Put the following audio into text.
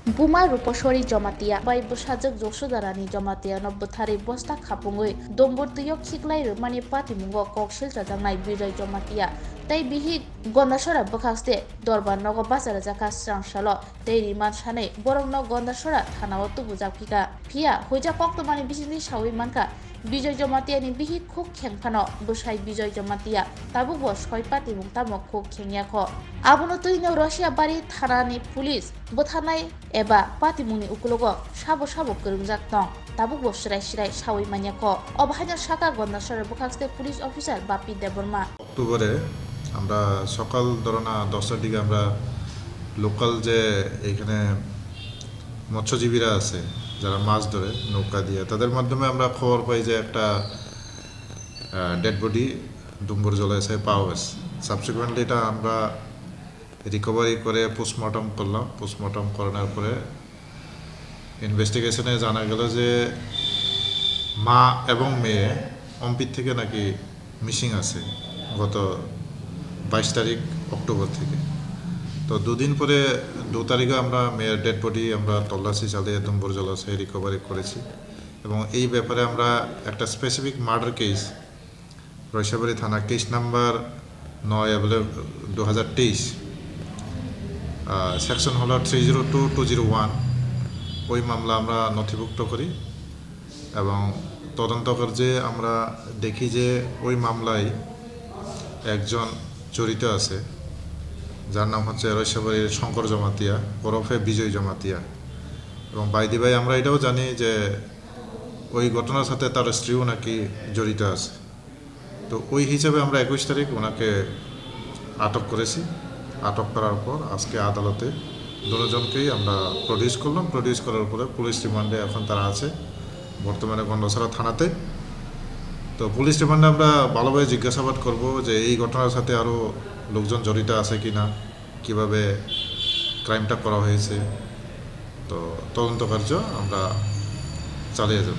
Bumai Rupashori Jamatia by Bushajak Josudarani Jamatia no Butari Bosta Kapungui Domburtuyo Kiklai Rumani Party Mungo Kokshil Rajangai Birai Jamatia Tay Bihi Gondashora Bakaste Dorban Nogo Basara Jaka Strang Shalo Tay Riman Shane Borong no Gondashora Tanawatu Buzapika Pia Huja Koktomani Bisini Shawi Manka Bijoy Jamatia ni bihi khuk khengphano bushai Bijoy Jamatia tabu bo soi pati mung tamo khuk khengyakho abono tuino Russia bari thanani police bothanai eba pati mungni ukulogo sabo korungjak tong tabu bo shirai shawi manyakho obhajar shaka gondasar bukhakste police officer Bapi Deborma অক্টোবরে আমরা সকাল ধরনা 10টার দিকে আমরা local যে এখানে মৎস্যজীবীরা আছে যারা মাছ ধরে নৌকা দিয়ে তাদের মাধ্যমে আমরা খবর পাই যে একটা ডেড বডি ডুম্বুর জলাশয়ে পাওয়া গেছে। সাবসিকুয়েন্টলি এটা আমরা রিকভারি করে পোস্টমর্টম করলাম। পোস্টমর্টম করানোর পরে ইনভেস্টিগেশনে জানা গেল যে মা এবং মেয়ে অম্পিত থেকে নাকি মিসিং আছে গত 22 তারিখ অক্টোবর থেকে। তো দুদিন পরে 2 তারিখে আমরা মেয়ের ডেড বডি আমরা তল্লাশি চালিয়ে ডুম্বুর জলাশয়ে রিকভারি করেছি এবং এই ব্যাপারে আমরা একটা স্পেসিফিক মার্ডার কেস রয়সাবাড়ি থানা কেস নাম্বার 9/2023 সেকশন হলো 302-201 ওই মামলা আমরা নথিভুক্ত করি এবং তদন্ত কার্যে আমরা দেখি যে ওই মামলায় একজন জড়িত আছে যার নাম হচ্ছে রয়সাবাড়ির শঙ্কর জমাতিয়া ওরফে বিজয় জমাতিয়া এবং বাইদি ভাই আমরা এটাও জানি যে ওই ঘটনার সাথে তার স্ত্রীও নাকি জড়িত আছে। তো ওই হিসাবে আমরা 21 তারিখ ওনাকে আটক করেছি। আটক করার পর আজকে আদালতে দুজনকেই আমরা প্রডিউস করলাম। প্রডিউস করার পরে পুলিশ রিমান্ডে এখন তারা আছে বর্তমানে গন্ডাছড়া থানাতে। তো পুলিশ রিমান্ডে আমরা ভালোভাবে জিজ্ঞাসাবাদ করব যে এই ঘটনার সাথে আরও লোকজন জড়িত আছে কি না, কীভাবে ক্রাইমটা করা হয়েছে। তো তদন্ত কার্য আমরা চালিয়ে যাব।